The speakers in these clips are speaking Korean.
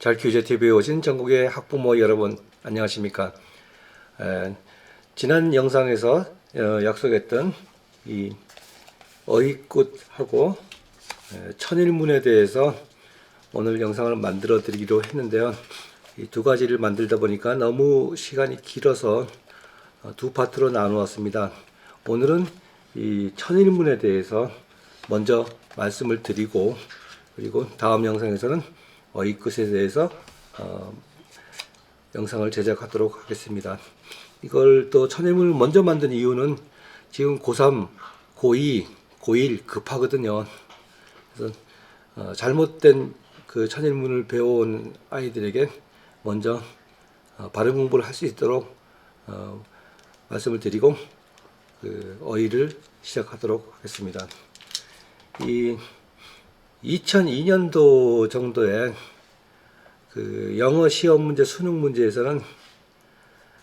잘키우제TV에 오신 전국의 학부모 여러분 안녕하십니까. 지난 영상에서 약속했던 이 어이꽃하고 천일문에 대해서 오늘 영상을 만들어 드리기로 했는데요. 이 두 가지를 만들다 보니까 너무 시간이 길어서 두 파트로 나누었습니다. 오늘은 이 천일문에 대해서 먼저 말씀을 드리고, 그리고 다음 영상에서는 어이끝에 대해서 영상을 제작하도록 하겠습니다. 이걸 또 천일문을 먼저 만든 이유는 지금 고3, 고2, 고1 급하거든요. 그래서 잘못된 그 천일문을 배워온 아이들에게 먼저 발음 공부를 할 수 있도록 말씀을 드리고 그 어휘를 시작하도록 하겠습니다. 이 2002년도 정도에 그 영어 시험 문제, 수능 문제에서는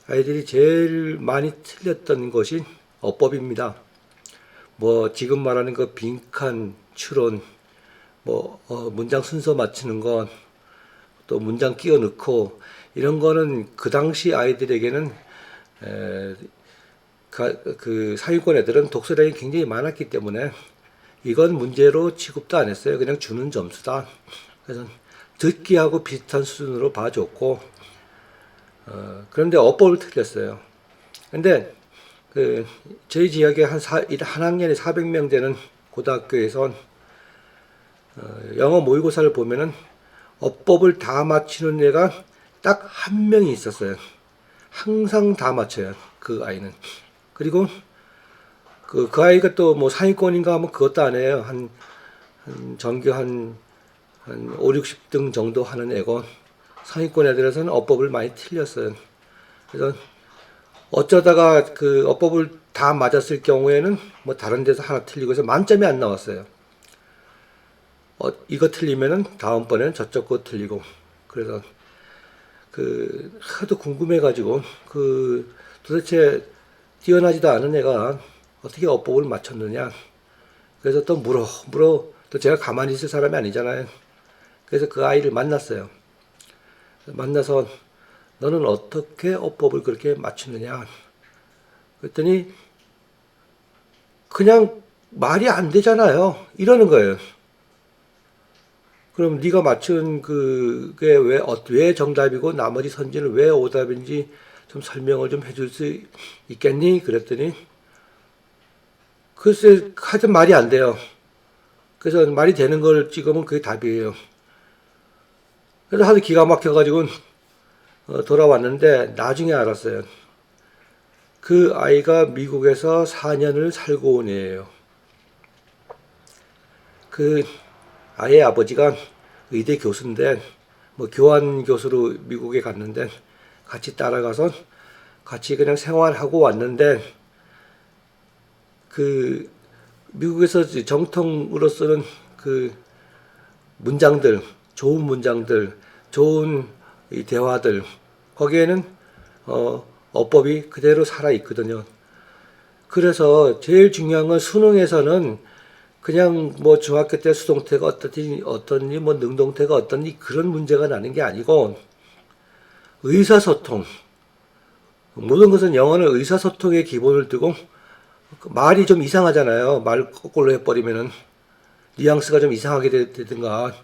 아이들이 제일 많이 틀렸던 것이 어법입니다. 뭐 지금 말하는 그 빈칸, 추론, 뭐 문장 순서 맞추는 것, 또 문장 끼워 넣고 이런 거는 그 당시 아이들에게는 그 상위권 애들은 독서량이 굉장히 많았기 때문에 이건 문제로 취급도 안 했어요. 그냥 주는 점수다. 그래서 듣기하고 비슷한 수준으로 봐줬고, 그런데 어법을 틀렸어요. 근데 저희 지역에 한 학년에 400명 되는 고등학교에서 영어 모의고사를 보면은 어법을 다 맞히는 애가 딱 한 명이 있었어요. 항상 다 맞춰요. 그 아이는. 그리고 그 아이가 또 뭐 상위권인가 하면 그것도 안 해요. 전교 한 5, 60등 정도 하는 애고, 상위권 애들에서는 어법을 많이 틀렸어요. 그래서 어쩌다가 그 어법을 다 맞았을 경우에는 뭐 다른 데서 하나 틀리고 해서 만점이 안 나왔어요. 이거 틀리면은 다음번에는 저쪽 거 틀리고. 그래서 하도 궁금해가지고 도대체 뛰어나지도 않은 애가 어떻게 어법을 맞췄느냐. 그래서 또 물어. 또 제가 가만히 있을 사람이 아니잖아요. 그래서 그 아이를 만났어요. 만나서 너는 어떻게 어법을 그렇게 맞추느냐. 그랬더니 그냥 말이 안 되잖아요. 이러는 거예요. 그럼 네가 맞춘 그게 왜 정답이고 나머지 선지는 왜 오답인지 좀 설명을 좀 해줄 수 있겠니? 그랬더니 글쎄 하여튼 말이 안 돼요. 그래서 말이 되는 걸 찍으면 그게 답이에요. 그래서 하도 기가 막혀가지고 돌아왔는데 나중에 알았어요. 그 아이가 미국에서 4년을 살고 온 애예요. 그 아이의 아버지가 의대 교수인데 뭐 교환 교수로 미국에 갔는데 같이 따라가서 같이 그냥 생활하고 왔는데 그 미국에서 정통으로 쓰는 그 문장들, 좋은 문장들, 좋은 이 대화들, 거기에는 어법이 그대로 살아 있거든요. 그래서 제일 중요한 건 수능에서는 그냥 뭐 중학교 때 수동태가 어떻니 뭐 능동태가 어떻니 그런 문제가 나는 게 아니고 의사소통, 모든 것은 영어는 의사소통의 기본을 두고 말이 좀 이상하잖아요. 말 거꾸로 해버리면은 뉘앙스가 좀 이상하게 되든가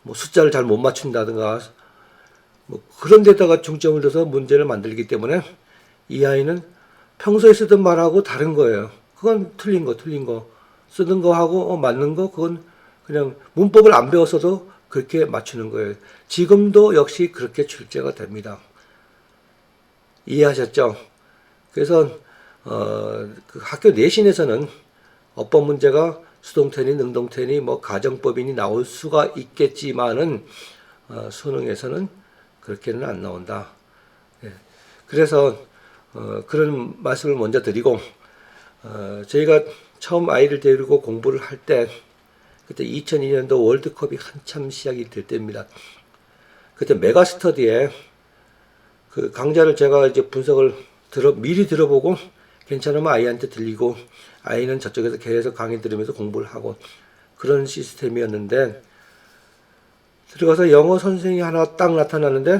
뭐 숫자를 잘 못 맞춘다든가 뭐 그런 데다가 중점을 둬서 문제를 만들기 때문에 이 아이는 평소에 쓰던 말하고 다른 거예요. 그건 틀린 거 쓰는 거하고 맞는 거 그건 그냥 문법을 안 배웠어도 그렇게 맞추는 거예요. 지금도 역시 그렇게 출제가 됩니다. 이해하셨죠? 그래서 그 학교 내신에서는 어법 문제가 수동태니 능동태니 뭐 가정법이니 나올 수가 있겠지만은 수능에서는 그렇게는 안 나온다. 예. 그래서 그런 말씀을 먼저 드리고 저희가 처음 아이를 데리고 공부를 할 때 그때 2002년도 월드컵이 한참 시작이 될 때입니다. 그때 메가스터디에 그 강좌를 제가 이제 분석을 미리 들어보고 괜찮으면 아이한테 들리고 아이는 저쪽에서 계속 강의 들으면서 공부를 하고 그런 시스템이었는데 들어가서 영어 선생이 하나 딱 나타나는데,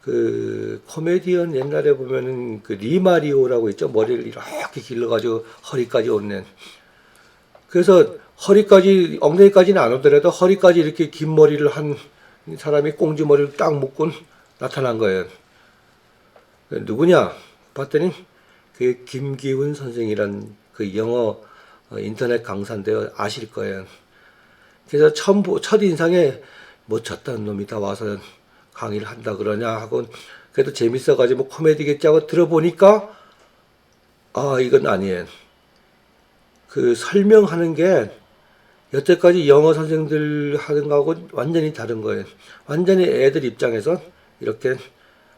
그 코미디언 옛날에 보면은 그 리마리오라고 있죠. 머리를 이렇게 길러가지고 허리까지 오는. 그래서 허리까지, 엉덩이까지는 안 오더라도 허리까지 이렇게 긴 머리를 한 사람이 꽁지 머리를 딱 묶고 나타난 거예요. 누구냐 봤더니 그 김기훈 선생이란 그 영어 인터넷 강사인데요. 아실 거예요. 그래서 첫 인상에 뭐 저딴 놈이 다 와서 강의를 한다 그러냐 하고, 그래도 재밌어가지고 뭐 코미디겠지 하고 들어보니까 아 이건 아니에요. 그 설명하는 게 여태까지 영어 선생들 하는 거하고 완전히 다른 거예요. 완전히 애들 입장에서 이렇게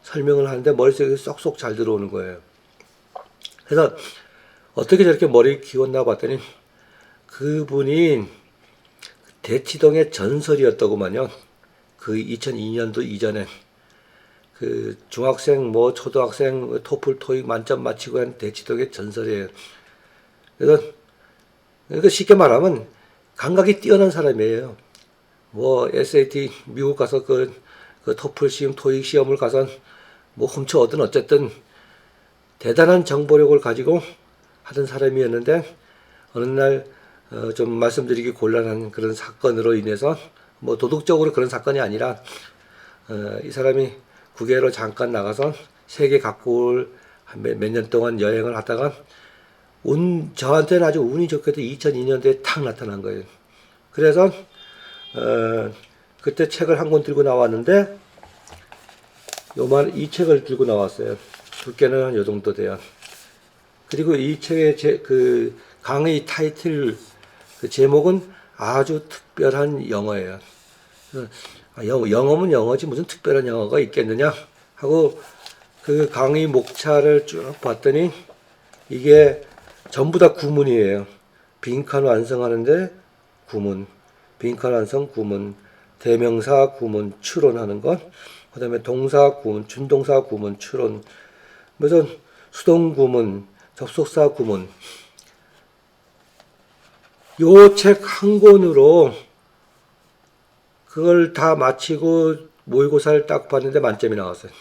설명을 하는데 머릿속에 쏙쏙 잘 들어오는 거예요. 그래서 어떻게 저렇게 머리 키웠나 봤더니 그분이 대치동의 전설이었더구만요. 그 2002년도 이전에 그 중학생 뭐 초등학생 토플 토익 만점 마치고 한 대치동의 전설이에요. 그래서 쉽게 말하면 감각이 뛰어난 사람이에요. 뭐 SAT 미국 가서 그 토플 시험 토익 시험을 가서 뭐 훔쳐 얻은 어쨌든 대단한 정보력을 가지고 하던 사람이었는데, 어느 날 좀 말씀드리기 곤란한 그런 사건으로 인해서, 뭐 도덕적으로 그런 사건이 아니라 이 사람이 국외로 잠깐 나가서 세계 각국을 몇 년 동안 여행을 하다가 저한테는 아주 운이 좋게도 2002년도에 탁 나타난 거예요. 그래서 그때 책을 한 권 들고 나왔는데, 이 책을 들고 나왔어요. 두께는 한 요 정도 돼요. 그리고 이 책의 그 강의 타이틀 그 제목은 아주 특별한 영어예요. 영어면 영어지 무슨 특별한 영어가 있겠느냐 하고 그 강의 목차를 쭉 봤더니 이게 전부 다 구문이에요. 빈칸 완성하는데 구문, 빈칸 완성 구문, 대명사 구문 추론하는 것, 그 다음에 동사 구문, 준동사 구문 추론, 그래서 수동 구문, 접속사 구문. 요 책 한 권으로 그걸 다 마치고 모의고사를 딱 봤는데 만점이 나왔어요.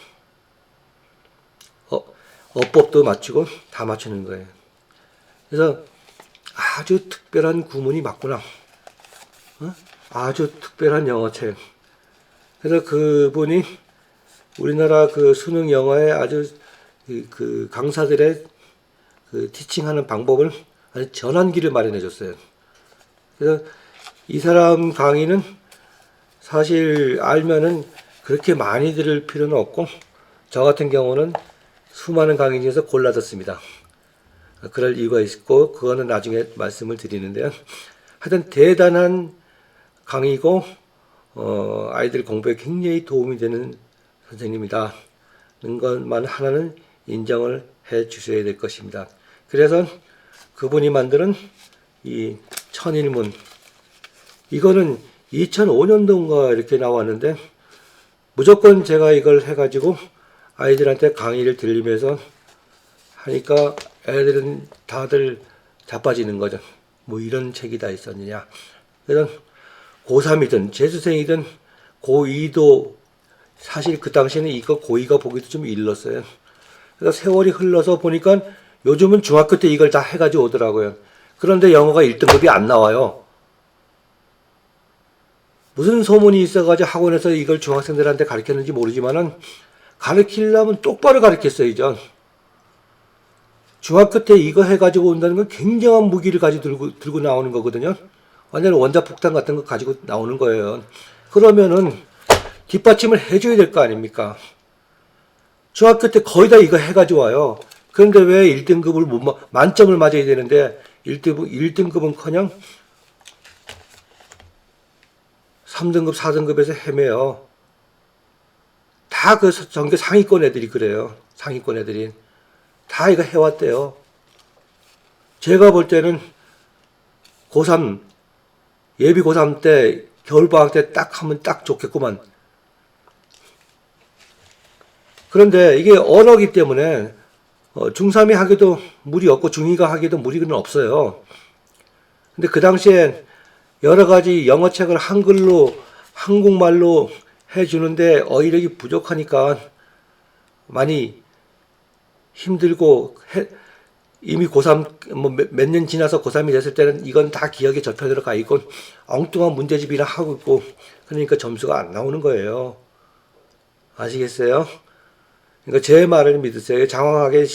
어법도 마치고 다 맞추는 거예요. 그래서 아주 특별한 구문이 맞구나. 아주 특별한 영어책. 그래서 그분이 우리나라 그 수능 영어에 아주 그 강사들의 그 티칭하는 방법을 아주 전환기를 마련해 줬어요. 그래서 이 사람 강의는 사실 알면은 그렇게 많이 들을 필요는 없고, 저 같은 경우는 수많은 강의 중에서 골라 듣습니다. 그럴 이유가 있고, 그거는 나중에 말씀을 드리는데요. 하여튼 대단한 강의고, 아이들 공부에 굉장히 도움이 되는 선생님이다. 는 것만 하나는 인정을 해 주셔야 될 것입니다. 그래서 그분이 만드는 이 천일문, 이거는 2005년도인가 이렇게 나왔는데, 무조건 제가 이걸 해가지고 아이들한테 강의를 들리면서 하니까 애들은 다들 자빠지는 거죠. 뭐 이런 책이 다 있었느냐. 그래서 고3이든 재수생이든 고2도 사실 그 당시에는 이거 고2가 보기도 좀 일렀어요. 그래서 세월이 흘러서 보니까 요즘은 중학교 때 이걸 다 해가지고 오더라고요. 그런데 영어가 1등급이 안 나와요. 무슨 소문이 있어가지고 학원에서 이걸 중학생들한테 가르쳤는지 모르지만은 가르치려면 똑바로 가르쳤어야죠. 중학교 때 이거 해가지고 온다는 건 굉장한 무기를 가지고 들고 나오는 거거든요. 완전 원자폭탄 같은 거 가지고 나오는 거예요. 그러면은 뒷받침을 해줘야 될 거 아닙니까? 중학교 때 거의 다 이거 해가지고 와요. 그런데 왜 1등급을 만점을 맞아야 되는데 1등급은 커녕 3등급, 4등급에서 헤매요. 다 그 전교 상위권 애들이 그래요. 상위권 애들이. 다 이거 해왔대요. 제가 볼 때는 고3, 예비 고3 때, 겨울방학 때 딱 하면 딱 좋겠구만. 그런데 이게 언어기 때문에 중3이 하기도 무리 없고 중2가 하기도 무리는 없어요. 근데 그 당시에 여러 가지 영어책을 한글로 한국말로 해주는데 어휘력이 부족하니까 많이 힘들고 이미 고3 뭐 몇 년 지나서 고3이 됐을 때는 이건 다 기억에 접혀 들어가 있고 엉뚱한 문제집이나 하고 있고 그러니까 점수가 안 나오는 거예요. 아시겠어요? 그러니까 제 말을 믿으세요. 장황하게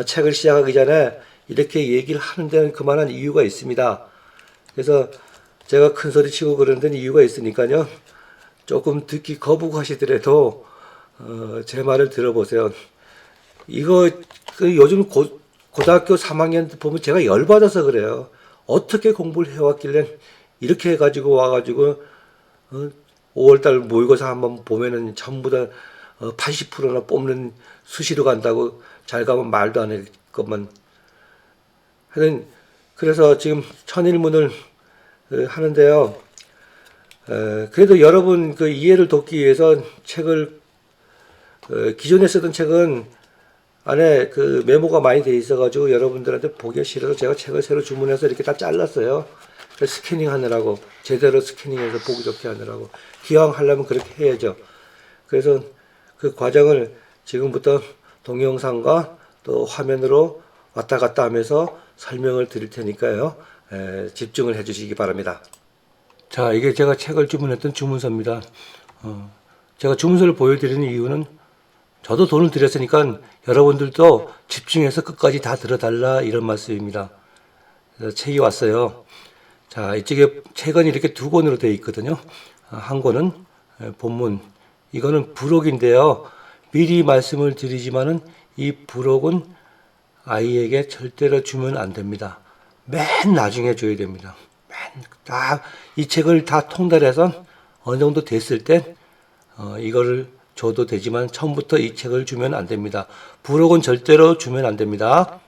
책을 시작하기 전에 이렇게 얘기를 하는 데는 그만한 이유가 있습니다. 그래서 제가 큰 소리 치고 그러는 데는 이유가 있으니까요. 조금 듣기 거북하시더라도 제 말을 들어보세요. 이거 요즘 고등학교 3학년 보면 제가 열받아서 그래요. 어떻게 공부를 해왔길래 이렇게 해가지고 와가지고 5월달 모의고사 한번 보면은 전부 다 80%나 뽑는 수시로 간다고 잘 가면 말도 안 할 것만. 하여튼 그래서 지금 천일문을 하는데요. 그래도 여러분 그 이해를 돕기 위해서 책을 기존에 쓰던 책은 안에 그 메모가 많이 돼 있어가지고 여러분들한테 보기 싫어서 제가 책을 새로 주문해서 이렇게 다 잘랐어요. 스캐닝 하느라고 제대로 스캐닝해서 보기 좋게 하느라고 기왕 하려면 그렇게 해야죠. 그래서 그 과정을 지금부터 동영상과 또 화면으로 왔다 갔다 하면서 설명을 드릴 테니까요. 집중을 해주시기 바랍니다. 자, 이게 제가 책을 주문했던 주문서입니다. 제가 주문서를 보여드리는 이유는 저도 돈을 들였으니까 여러분들도 집중해서 끝까지 다 들어달라 이런 말씀입니다. 그래서 책이 왔어요. 자, 이쪽에 책은 이렇게 두 권으로 되어 있거든요. 한 권은 본문, 이거는 부록인데요. 미리 말씀을 드리지만은 이 부록은 아이에게 절대로 주면 안 됩니다. 맨 나중에 줘야 됩니다. 이 책을 다 통달해서 어느 정도 됐을 때 이거를 줘도 되지만 처음부터 이 책을 주면 안 됩니다. 부록은 절대로 주면 안 됩니다.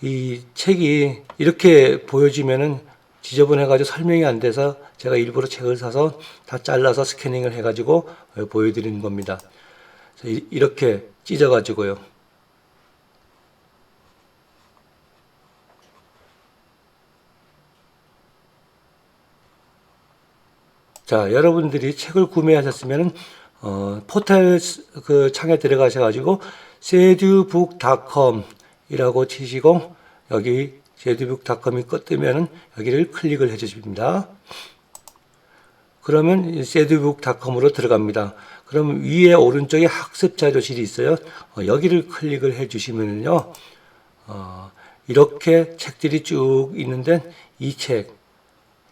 이 책이 이렇게 보여지면은 지저분해가지고 설명이 안 돼서 제가 일부러 책을 사서 다 잘라서 스캐닝을 해가지고 보여드리는 겁니다. 이렇게 찢어가지고요. 자, 여러분들이 책을 구매하셨으면 포털 그 창에 들어가셔가지고 sedubook.com 이라고 치시고 여기 sedubook.com이 뜨면은 여기를 클릭을 해주십니다. 그러면 sedubook.com으로 들어갑니다. 그럼 위에 오른쪽에 학습 자료실이 있어요. 여기를 클릭을 해주시면요, 이렇게 책들이 쭉 있는데 이 책,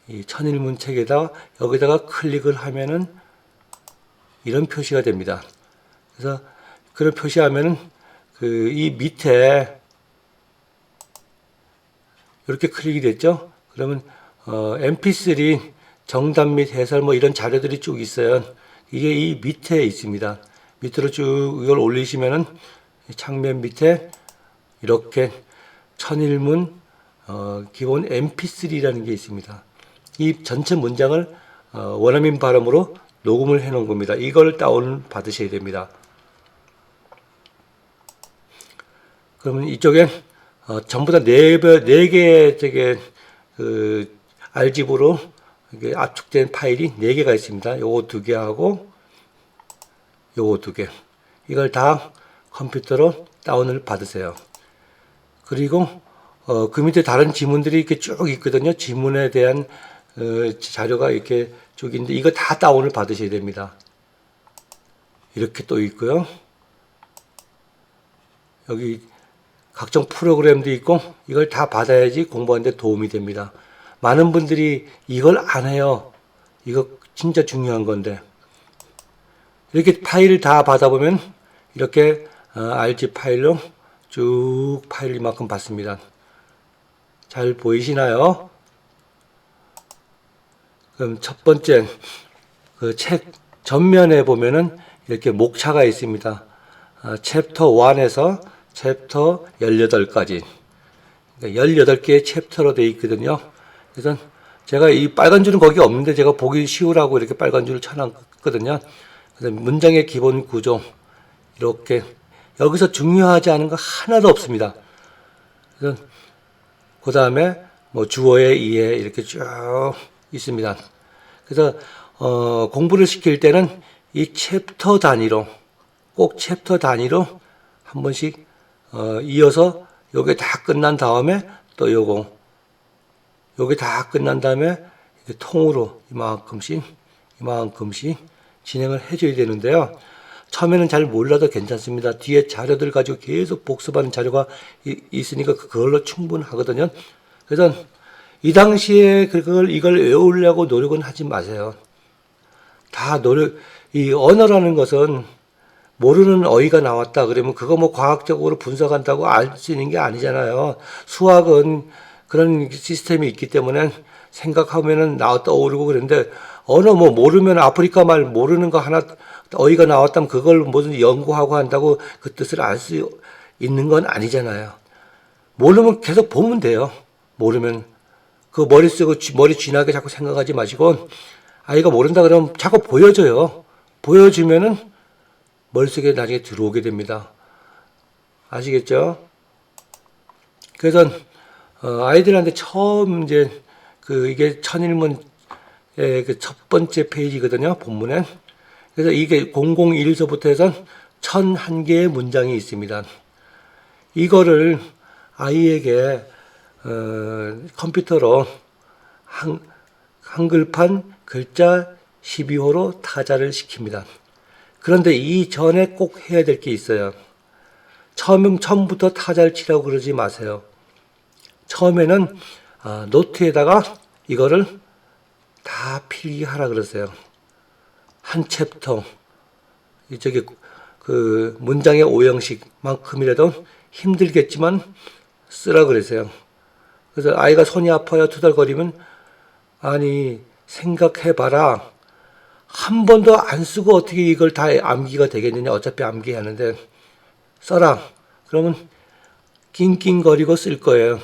이 천일문 책에다가 여기다가 클릭을 하면은 이런 표시가 됩니다. 그래서 그런 표시하면은 이 밑에 이렇게 클릭이 됐죠. 그러면 mp3 정답 및 해설 뭐 이런 자료들이 쭉 있어요. 이게 이 밑에 있습니다. 밑으로 쭉 이걸 올리시면은 창면 밑에 이렇게 천일문 기본 mp3라는 게 있습니다. 이 전체 문장을 원어민 발음으로 녹음을 해 놓은 겁니다. 이걸 다운 받으셔야 됩니다. 그러면 이쪽에 전부 다 네 개 RGB로 압축된 파일이 4개가 있습니다. 요거 2개하고 요거 2개. 이걸 다 컴퓨터로 다운을 받으세요. 그리고 그 밑에 다른 지문들이 이렇게 쭉 있거든요. 지문에 대한 자료가 이렇게 쭉 있는데 이거 다 다운을 받으셔야 됩니다. 이렇게 또 있고요. 여기 각종 프로그램도 있고 이걸 다 받아야지 공부하는 데 도움이 됩니다. 많은 분들이 이걸 안 해요. 이거 진짜 중요한 건데. 이렇게 파일을 다 받아보면 이렇게 RG 파일로 쭉 파일을 이만큼 받습니다. 잘 보이시나요? 그럼 첫 번째 그 책 전면에 보면은 이렇게 목차가 있습니다. 챕터 1에서 챕터 18까지. 그러니까 18개의 챕터로 되어 있거든요. 그래서 제가 이 빨간 줄은 거기 없는데 제가 보기 쉬우라고 이렇게 빨간 줄을 쳐놨거든요. 그래서 문장의 기본 구조 이렇게 여기서 중요하지 않은 거 하나도 없습니다. 그래서 그 다음에 뭐 주어의 이해 이렇게 쭉 있습니다. 그래서 공부를 시킬 때는 이 챕터 단위로 꼭 챕터 단위로 한 번씩 이어서 요게 다 끝난 다음에 또 요게 다 끝난 다음에 통으로 이만큼씩 진행을 해줘야 되는데요. 처음에는 잘 몰라도 괜찮습니다. 뒤에 자료들 가지고 계속 복습하는 자료가 있으니까 그걸로 충분하거든요. 그래서 이 당시에 이걸 외우려고 노력은 하지 마세요. 이 언어라는 것은 모르는 어휘가 나왔다 그러면 그거 뭐 과학적으로 분석한다고 알 수 있는 게 아니잖아요. 수학은 그런 시스템이 있기 때문에 생각하면은 떠오르고 그런데 언어 뭐 모르면 아프리카 말 모르는 거 하나 어휘가 나왔다면 그걸 무슨 연구하고 한다고 그 뜻을 알 수 있는 건 아니잖아요. 모르면 계속 보면 돼요. 모르면 그 머리 쥐나게 자꾸 생각하지 마시고 아이가 모른다 그러면 자꾸 보여줘요. 보여주면은 머릿속에 나중에 들어오게 됩니다. 아시겠죠? 그래서 아이들한테 처음 이제 이게 천일문의 그 첫 번째 페이지거든요. 본문에. 그래서 이게 001서부터 해서 1001개의 문장이 있습니다. 이거를 아이에게 컴퓨터로 한글판 글자 12호로 타자를 시킵니다. 그런데 이전에 꼭 해야 될 게 있어요. 처음부터 타자를 치라고 그러지 마세요. 처음에는 노트에다가 이거를 다 필기하라 그러세요. 한 챕터, 그 문장의 오형식만큼이라도 힘들겠지만 쓰라 그러세요. 그래서 아이가 손이 아파요 투덜거리면 아니 생각해봐라. 한 번도 안 쓰고 어떻게 이걸 다 암기가 되겠느냐. 어차피 암기하는데 써라. 그러면 낑낑거리고 쓸 거예요.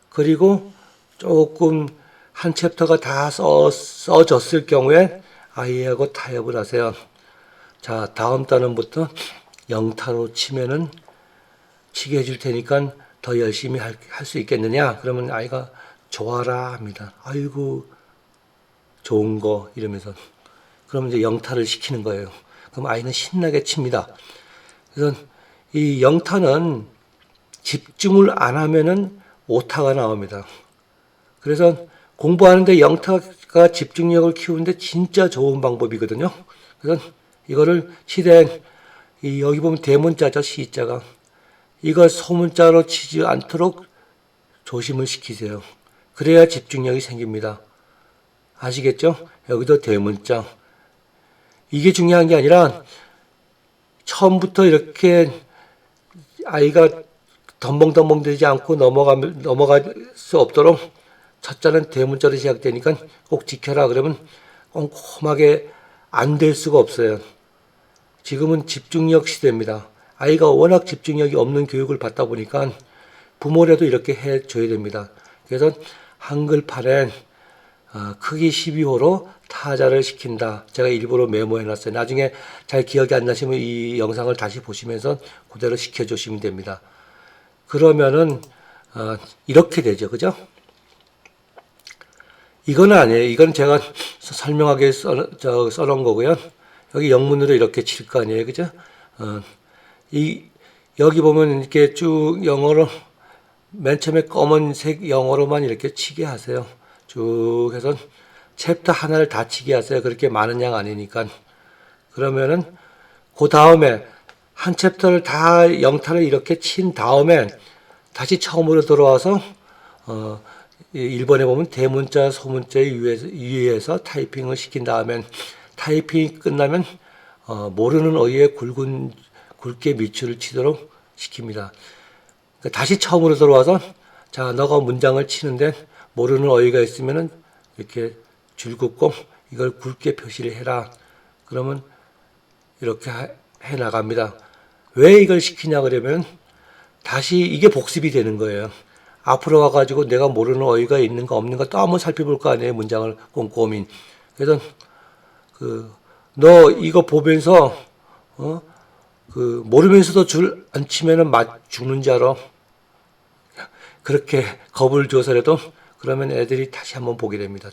그리고 조금 한 챕터가 다 써졌을 경우에 아이하고 타협을 하세요. 자, 다음 단원부터 영타로 치면은 치게 해줄 테니까 더 열심히 할 수 있겠느냐? 그러면 아이가 좋아라 합니다. 아이고, 좋은 거 이러면서. 그러면 이제 영타를 시키는 거예요. 그럼 아이는 신나게 칩니다. 그래서 이 영타는 집중을 안 하면은 오타가 나옵니다. 그래서 공부하는데 영타가 집중력을 키우는데 진짜 좋은 방법이거든요. 그래서 이거를 여기 보면 대문자죠, 시자가. 이걸 소문자로 치지 않도록 조심을 시키세요. 그래야 집중력이 생깁니다. 아시겠죠? 여기도 대문자. 이게 중요한 게 아니라 처음부터 이렇게 아이가 덤벙덤벙 되지 않고 넘어갈 수 없도록 첫 자는 대문자로 시작되니까 꼭 지켜라 그러면 꼼꼼하게 안 될 수가 없어요. 지금은 집중력 시대입니다. 아이가 워낙 집중력이 없는 교육을 받다 보니까 부모라도 이렇게 해줘야 됩니다. 그래서 한글판에 크기 12호로 타자를 시킨다. 제가 일부러 메모해놨어요. 나중에 잘 기억이 안 나시면 이 영상을 다시 보시면서 그대로 시켜주시면 됩니다. 그러면은 이렇게 되죠. 그죠? 이건 아니에요. 이건 제가 설명하게 써놓은 거고요. 여기 영문으로 이렇게 칠 거 아니에요. 그죠? 여기 보면 이렇게 쭉 영어로, 맨 처음에 검은색 영어로만 이렇게 치게 하세요. 쭉 해서 챕터 하나를 다 치게 하세요. 그렇게 많은 양 아니니까. 그러면은, 그 다음에 한 챕터를 다 영타를 이렇게 친 다음에 다시 처음으로 돌아와서, 1번에 보면 대문자, 소문자 위에서 타이핑을 시킨 다음에 타이핑이 끝나면 모르는 어휘에 굵게 밑줄을 치도록 시킵니다. 그러니까 다시 처음으로 들어와서 자, 너가 문장을 치는데 모르는 어휘가 있으면은 이렇게 줄 긋고 이걸 굵게 표시를 해라. 그러면 이렇게 해 나갑니다. 왜 이걸 시키냐 그러면 다시 이게 복습이 되는 거예요. 앞으로 와가지고 내가 모르는 어휘가 있는가 없는가 또 한번 살펴볼 거 아니에요. 문장을 꼼꼼히. 그래서 너 이거 보면서 모르면서도 줄 안 치면은 죽는 줄 알아. 그렇게 겁을 줘서라도 그러면 애들이 다시 한번 보게 됩니다.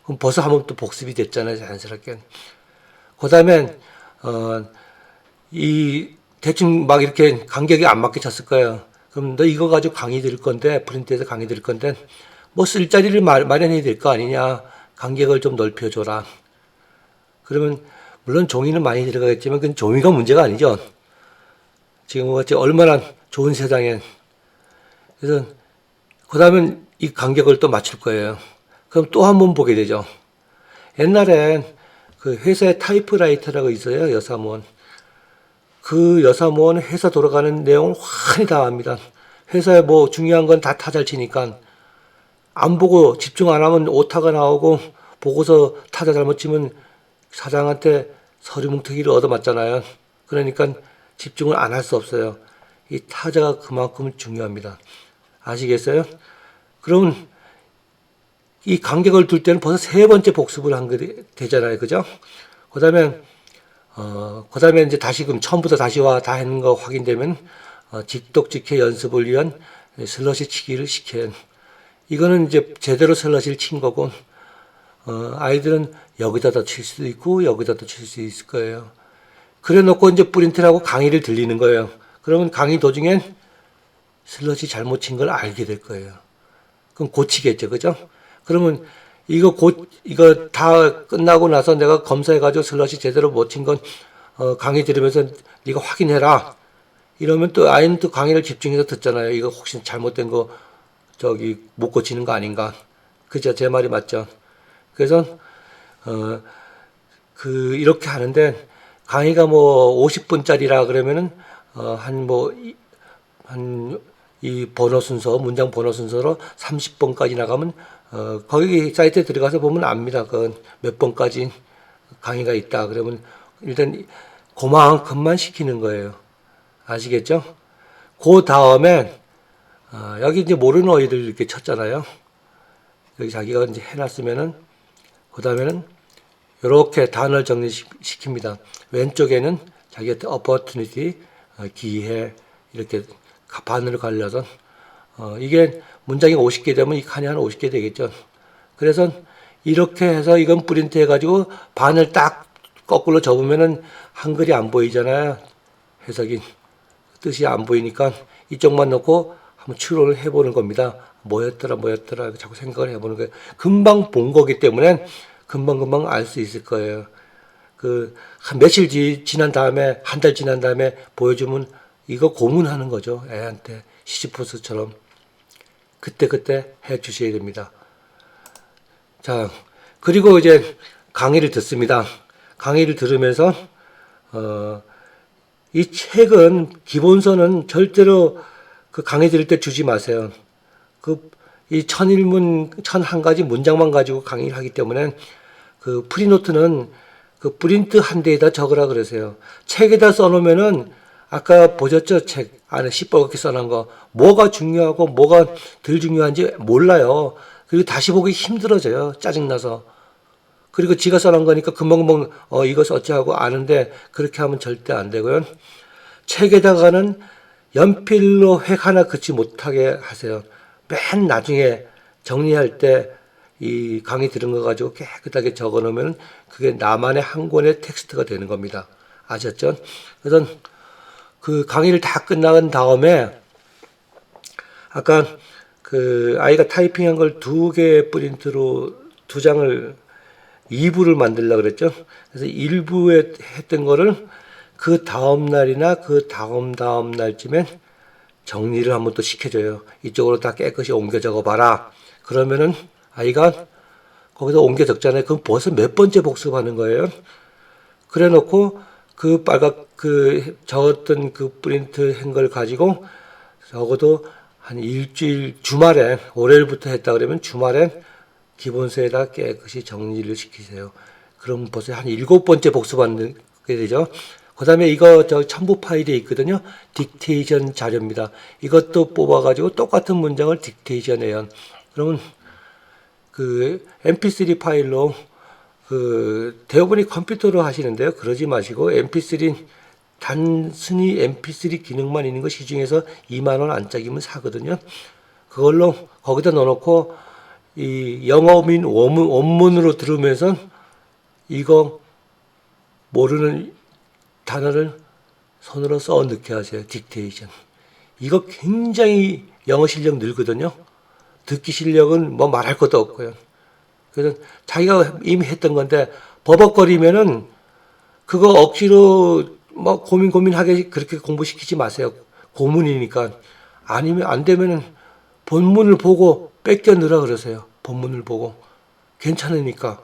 그럼 벌써 한번 또 복습이 됐잖아요, 자연스럽게. 그 다음엔, 이, 대충 막 이렇게 간격이 안 맞게 쳤을 거예요. 그럼 너 이거 가지고 강의 들을 건데, 프린트에서 강의 들을 건데, 뭐 쓸 자리를 마련해야 될 거 아니냐. 간격을 좀 넓혀줘라. 그러면, 물론 종이는 많이 들어가겠지만, 그건 종이가 문제가 아니죠. 지금 같이 얼마나 좋은 세상에. 그래서, 그 다음엔 이 간격을 또 맞출 거예요. 그럼 또 한 번 보게 되죠. 옛날엔 그 회사에 타이프라이터라고 있어요, 여사무원. 그 여사무원 회사 돌아가는 내용을 환히 다 압니다. 회사에 뭐 중요한 건 다 타잘 치니까 안 보고 집중 안 하면 오타가 나오고 보고서 타자 잘못 치면 사장한테 서류 뭉태기를 얻어맞잖아요. 그러니까 집중을 안 할 수 없어요. 이 타자가 그만큼 중요합니다. 아시겠어요? 그럼 이 간격을 둘 때는 벌써 세 번째 복습을 한 게 되잖아요. 그죠? 그 다음에 이제 다시금 처음부터 다시와 다 하는 거 확인되면, 직독직해 연습을 위한 슬러시 치기를 시켜요. 이거는 이제 제대로 슬러시를 친 거고, 아이들은 여기다도 칠 수도 있고, 여기다도 칠 수 있을 거예요. 그래 놓고 이제 프린트를 하고 강의를 들리는 거예요. 그러면 강의 도중엔 슬러시 잘못 친 걸 알게 될 거예요. 그럼 고치겠죠. 그죠? 그러면 이거 다 끝나고 나서 내가 검사해가지고 슬러시 제대로 못 친 건, 강의 들으면서 네가 확인해라. 이러면 또 아이는 또 강의를 집중해서 듣잖아요. 이거 혹시 잘못된 거, 못 고치는 거 아닌가. 그죠? 제 말이 맞죠? 그래서, 이렇게 하는데, 강의가 뭐 50분짜리라 그러면은, 이 번호 순서, 문장 번호 순서로 30번까지 나가면, 거기 사이트에 들어가서 보면 압니다. 그 몇 번까지 강의가 있다. 그러면 일단 그만큼만 시키는 거예요. 아시겠죠? 그 다음에, 여기 이제 모르는 어휘들 이렇게 쳤잖아요. 여기 자기가 이제 해놨으면은, 그 다음에는 이렇게 단어를 정리시킵니다. 왼쪽에는 자기한테 opportunity, 기회, 이렇게 반으로 갈려서, 이게 문장이 50개 되면 이 칸이 한 50개 되겠죠. 그래서 이렇게 해서 이건 프린트 해가지고 반을 딱 거꾸로 접으면은 한글이 안 보이잖아요. 해석이. 뜻이 안 보이니까 이쪽만 놓고 한번 추론을 해보는 겁니다. 뭐였더라 자꾸 생각을 해보는 거예요. 금방 본 거기 때문에 금방 알 수 있을 거예요. 한 며칠 지난 다음에, 한 달 지난 다음에 보여주면 이거 고문하는 거죠. 애한테 시시프스처럼. 그때 해 주셔야 됩니다. 자, 그리고 이제 강의를 듣습니다. 강의를 들으면서, 이 책은 기본서는 절대로 그 강의 들을 때 주지 마세요. 이 1001가지 문장만 가지고 강의를 하기 때문에 그 프리노트는 그 프린트 한 대에다 적으라 그러세요. 책에다 써놓으면은 아까 보셨죠? 책 안에 시뻘겋게 써놓은 거. 뭐가 중요하고 뭐가 덜 중요한지 몰라요. 그리고 다시 보기 힘들어져요. 짜증나서. 그리고 지가 써놓은 거니까 금방 이거 썼지 하고 아는데 그렇게 하면 절대 안 되고요. 책에다가는 연필로 획 하나 긋지 못하게 하세요. 맨 나중에 정리할 때 이 강의 들은 거 가지고 깨끗하게 적어 놓으면 그게 나만의 한 권의 텍스트가 되는 겁니다. 아셨죠? 그래서 그 강의를 다 끝난 다음에 아까 그 아이가 타이핑한 걸 2개 프린트로 2장을 2부를 만들려고 그랬죠. 그래서 1부에 했던 거를 그 다음 날이나 그 다음 날쯤엔 정리를 한번 또 시켜줘요. 이쪽으로 다 깨끗이 옮겨 적어봐라. 그러면은 아이가 거기서 옮겨 적잖아요. 그럼 벌써 몇 번째 복습하는 거예요. 그래 놓고 적었던 그 프린트 한 걸 가지고 적어도 한 일주일 주말에 월요일부터 했다 그러면 주말에 기본서에다 깨끗이 정리를 시키세요. 그럼 벌써 한 7번째 복습하는 게 되죠. 그 다음에 이거 첨부 파일에 있거든요. 딕테이션 자료입니다. 이것도 뽑아가지고 똑같은 문장을 딕테이션 해요. 그러면 그 mp3 파일로 대부분이 컴퓨터로 하시는데요. 그러지 마시고 mp3 단순히 mp3 기능만 있는 거 시중에서 2만 원 안짝이면 사거든요. 그걸로 거기다 넣어놓고 이 영어민 원문으로 들으면서 이거 모르는 단어를 손으로 써 넣게 하세요. 딕테이션. 이거 굉장히 영어 실력 늘거든요. 듣기 실력은 뭐 말할 것도 없고요. 그래서 자기가 이미 했던 건데 버벅거리면은 그거 억지로 뭐 고민하게 그렇게 공부시키지 마세요. 고문이니까. 아니면 안 되면은 본문을 보고 뺏겨 넣으라 그러세요. 본문을 보고. 괜찮으니까.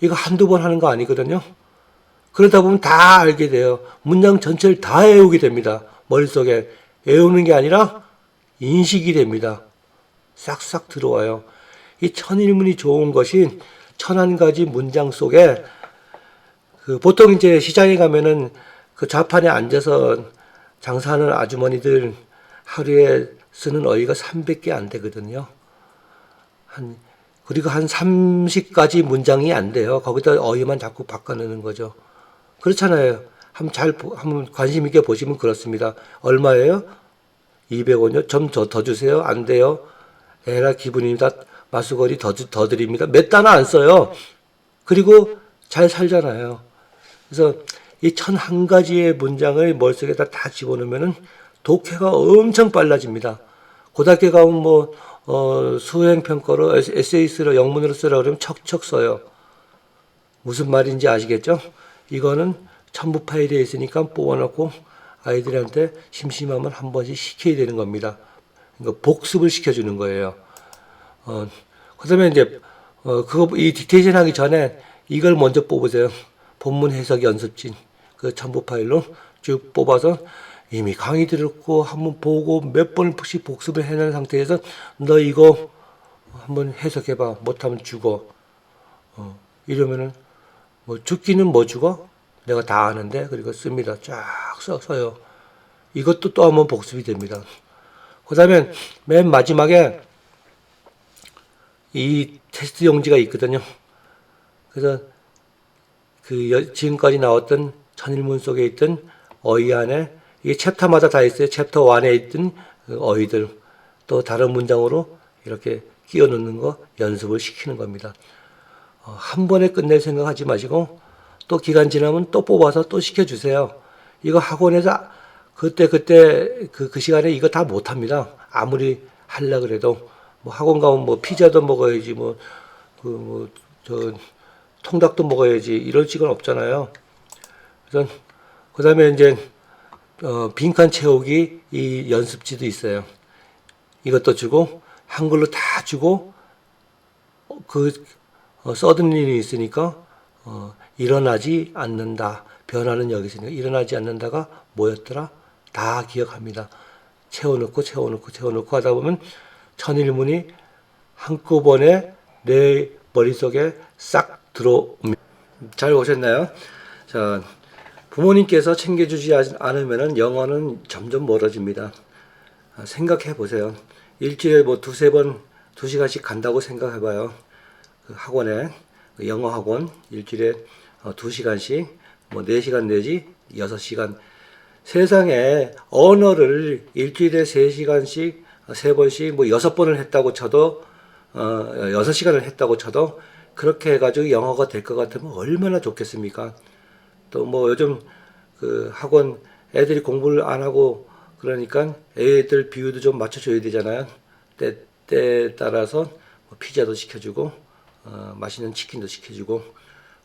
이거 한두 번 하는 거 아니거든요. 그러다 보면 다 알게 돼요. 문장 전체를 다 외우게 됩니다. 머릿속에. 외우는 게 아니라 인식이 됩니다. 싹싹 들어와요. 이 천일문이 좋은 것이 1001가지 문장 속에 보통 이제 시장에 가면은 그 좌판에 앉아서 장사하는 아주머니들 하루에 쓰는 어휘가 300개 안 되거든요. 그리고 한 30가지 문장이 안 돼요. 거기다 어휘만 자꾸 바꿔내는 거죠. 그렇잖아요. 한번 관심 있게 보시면 그렇습니다. 얼마예요? 200원이요? 좀 더 주세요. 안 돼요. 에라 기분입니다. 마수거리 더 드립니다. 몇 단어 안 써요. 그리고 잘 살잖아요. 그래서 이 1001가지의 문장을 머릿속에다 다 집어넣으면은 독해가 엄청 빨라집니다. 고등학교 가면 뭐, 수행평가로, 에세이스로, 영문으로 쓰라 그러면 척척 써요. 무슨 말인지 아시겠죠? 이거는 첨부 파일에 있으니까 뽑아놓고 아이들한테 심심하면 한 번씩 시켜야 되는 겁니다. 그러니까 복습을 시켜주는 거예요. 그 다음에 이제, 이 딕테이션 하기 전에 이걸 먼저 뽑으세요. 본문 해석 연습진. 그 첨부 파일로 쭉 뽑아서 이미 강의 들었고 한번 보고 몇 번씩 복습을 해놓은 상태에서 너 이거 한번 해석해봐. 못하면 죽어. 이러면은 뭐 죽기는 뭐 죽어? 내가 다 아는데 그리고 씁니다. 쫙 써요. 이것도 또 한번 복습이 됩니다. 그 다음에 맨 마지막에 이 테스트 용지가 있거든요. 그래서 지금까지 나왔던 천일문 속에 있던 어휘 안에 이게 챕터마다 다 있어요. 챕터 1에 있던 어휘들 또 다른 문장으로 이렇게 끼워 넣는 거 연습을 시키는 겁니다. 한 번에 끝낼 생각하지 마시고 또 기간 지나면 또 뽑아서 또 시켜주세요. 이거 학원에서 그때 그 시간에 이거 다 못합니다. 아무리 하려 그래도 뭐 학원 가면 뭐 피자도 먹어야지 통닭도 먹어야지 이럴 시간 없잖아요. 그래서 그 다음에 이제 빈칸 채우기 이 연습지도 있어요. 이것도 주고 한글로 다 주고 서든린이 있으니까 일어나지 않는다. 변화는 여기 있으니까 일어나지 않는다가 뭐였더라? 다 기억합니다. 채워넣고 하다 보면 천일문이 한꺼번에 내 머릿속에 싹 들어옵니다. 잘 오셨나요? 자, 부모님께서 챙겨주지 않으면 영어는 점점 멀어집니다. 생각해 보세요. 일주일에 뭐 두세 번 2시간씩 간다고 생각해 봐요. 그 학원에, 영어 학원 일주일에 2시간씩, 뭐 4시간 내지 6시간. 세상에 언어를 일주일에 3시간씩, 3번씩, 뭐 6번을 했다고 쳐도, 6시간을 했다고 쳐도, 그렇게 해가지고 영어가 될 것 같으면 얼마나 좋겠습니까? 또 뭐 요즘 그 학원 애들이 공부를 안 하고 그러니까 애들 비유도 좀 맞춰줘야 되잖아요. 때에 따라서 뭐 피자도 시켜주고, 맛있는 치킨도 시켜주고,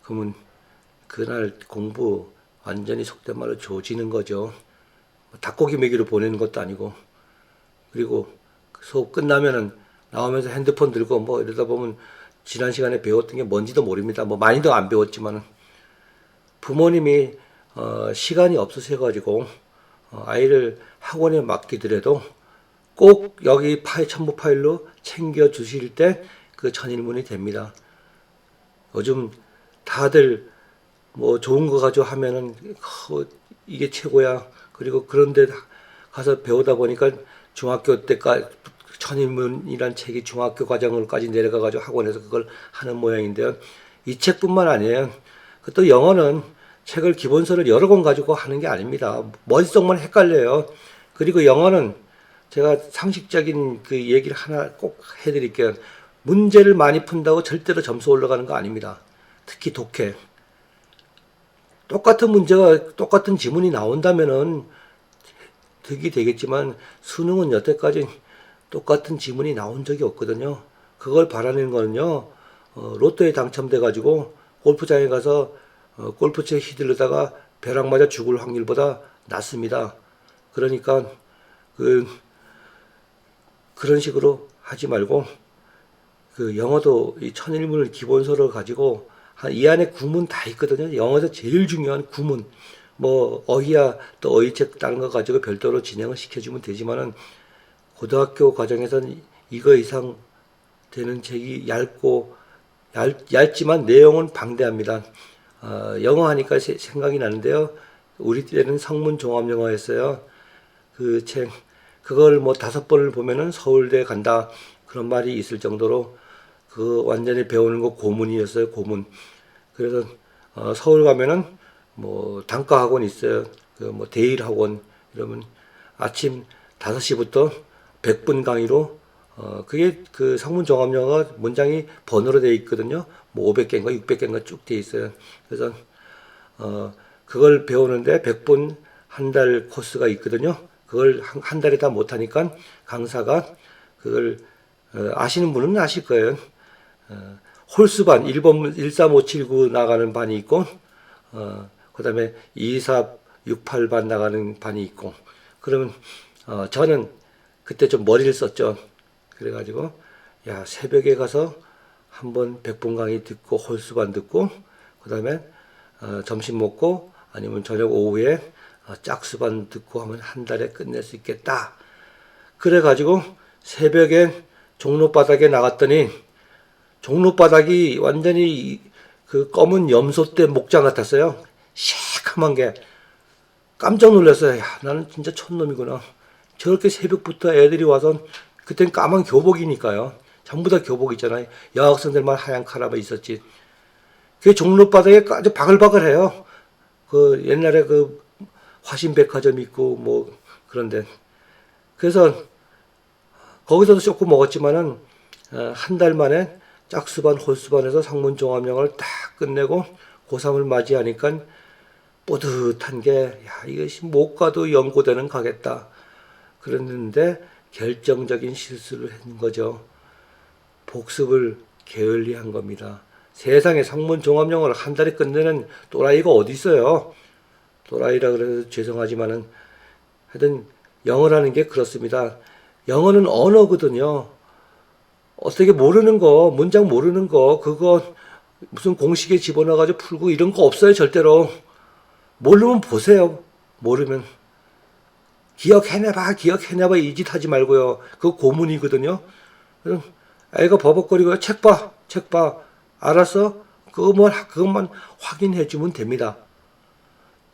그러면 그날 공부 완전히 속된 말로 조지는 거죠. 닭고기 먹이로 보내는 것도 아니고. 그리고 수업 끝나면은 나오면서 핸드폰 들고 뭐 이러다 보면 지난 시간에 배웠던 게 뭔지도 모릅니다. 뭐 많이도 안 배웠지만은 부모님이 시간이 없으셔가지고 아이를 학원에 맡기더라도 꼭 여기 첨부 파일로 챙겨 주실 때 그 천일문이 됩니다. 요즘 다들 뭐 좋은 거 가지고 하면은 이게 최고야. 그리고 그런데 가서 배우다 보니까 중학교 때까지 천일문이란 책이 중학교 과정으로까지 내려가가지고 학원에서 그걸 하는 모양인데요. 이 책뿐만 아니에요. 또 영어는 책을 기본서를 여러 권 가지고 하는 게 아닙니다. 머릿속만 헷갈려요. 그리고 영어는 제가 상식적인 그 얘기를 하나 꼭 해드릴게요. 문제를 많이 푼다고 절대로 점수 올라가는 거 아닙니다. 특히 독해. 똑같은 문제가 똑같은 지문이 나온다면은 득이 되겠지만 수능은 여태까지 똑같은 지문이 나온 적이 없거든요. 그걸 바라는 거는요. 로또에 당첨돼 가지고 골프장에 가서 골프채 휘둘르다가 벼락 맞아 죽을 확률보다 낮습니다. 그러니까 그런 식으로 하지 말고 영어도 이 천일문을 기본서를 가지고 이 안에 구문 다 있거든요. 영어에서 제일 중요한 구문. 뭐 어휘야 또 어휘책 다른 거 가지고 별도로 진행을 시켜주면 되지만은 고등학교 과정에서는 이거 이상 되는 책이 얇지만 내용은 방대합니다. 영어 하니까 생각이 나는데요. 우리 때는 성문 종합 영어였어요. 그 책, 그걸 뭐 5번을 보면은 서울대 간다. 그런 말이 있을 정도로 완전히 배우는 거 고문이었어요. 고문. 그래서 서울 가면은 뭐 단과 학원 있어요. 뭐 대일 학원 이러면 아침 5시부터 100분 강의로 그게 성문 종합 영어 문장이 번호로 되어 있거든요. 뭐 500개인가 600개인가 쭉 되어 있어요. 그래서 그걸 배우는데 100분 한 달 코스가 있거든요. 그걸 한 달에 다 못하니까 강사가 그걸 아시는 분은 아실 거예요. 홀수반 1번 13579 나가는 반이 있고 그 다음에 2468반 나가는 반이 있고 그러면 저는 그때 좀 머리를 썼죠. 그래가지고 야 새벽에 가서 한번 100분 강의 듣고 홀수반 듣고 그 다음에 점심 먹고 아니면 저녁 오후에 짝수반 듣고 하면 한 달에 끝낼 수 있겠다. 그래가지고 새벽에 종로바닥에 나갔더니 종로바닥이 완전히 그 검은 염소대 목장 같았어요. 시커먼 게 깜짝 놀랐어요. 야, 나는 진짜 촌놈이구나. 저렇게 새벽부터 애들이 와서 그땐 까만 교복이니까요. 전부 다 교복 있잖아요. 여학생들만 하얀 카라바 있었지. 그 종로바닥에 아주 바글바글해요. 옛날에 화신백화점 있고 뭐 그런데 그래서 거기서도 조금 먹었지만은 한 달 만에 짝수반 홀수반에서 성문종합영어를 딱 끝내고 고3을 맞이하니까 뿌듯한 게 야, 이것이 못 가도 연고대는 가겠다. 그랬는데 결정적인 실수를 한 거죠. 복습을 게을리한 겁니다. 세상에 성문종합영어를 한 달에 끝내는 또라이가 어디 있어요. 또라이라 그래서 죄송하지만은 하여튼 영어라는 게 그렇습니다. 영어는 언어거든요. 어떻게 모르는 거, 문장 모르는 거, 그거 무슨 공식에 집어넣어가지고 풀고 이런 거 없어요, 절대로. 모르면 보세요. 모르면. 기억해내봐 이 짓 하지 말고요. 그거 고문이거든요. 애가 버벅거리고 책 봐. 알았어? 그것만 확인해주면 됩니다.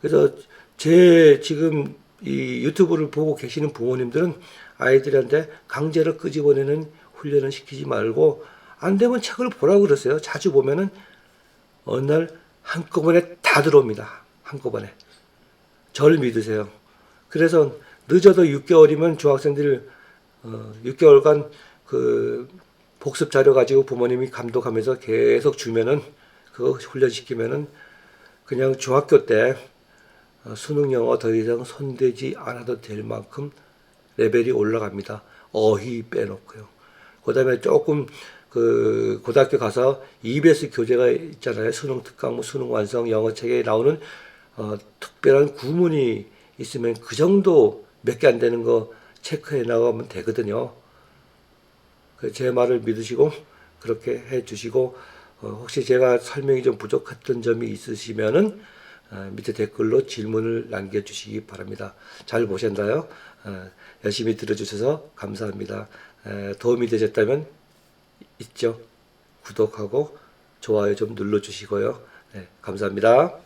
그래서 지금 이 유튜브를 보고 계시는 부모님들은 아이들한테 강제로 끄집어내는 훈련을 시키지 말고 안 되면 책을 보라고 그러세요. 자주 보면은 어느 날 한꺼번에 다 들어옵니다. 한꺼번에. 저를 믿으세요. 그래서 늦어도 6개월이면 중학생들 6개월간 복습 자료 가지고 부모님이 감독하면서 계속 주면은 그거 훈련시키면은 그냥 중학교 때 수능 영어 더 이상 손대지 않아도 될 만큼 레벨이 올라갑니다. 어휘 빼놓고요. 그 다음에 조금 고등학교 가서 EBS 교재가 있잖아요. 수능 특강무, 수능 완성 영어책에 나오는 특별한 구문이 있으면 그 정도 몇 개 안 되는 거 체크해 나가면 되거든요. 제 말을 믿으시고 그렇게 해 주시고 혹시 제가 설명이 좀 부족했던 점이 있으시면은 밑에 댓글로 질문을 남겨주시기 바랍니다. 잘 보셨나요? 열심히 들어주셔서 감사합니다. 도움이 되셨다면 있죠? 구독하고 좋아요 좀 눌러주시고요. 네, 감사합니다.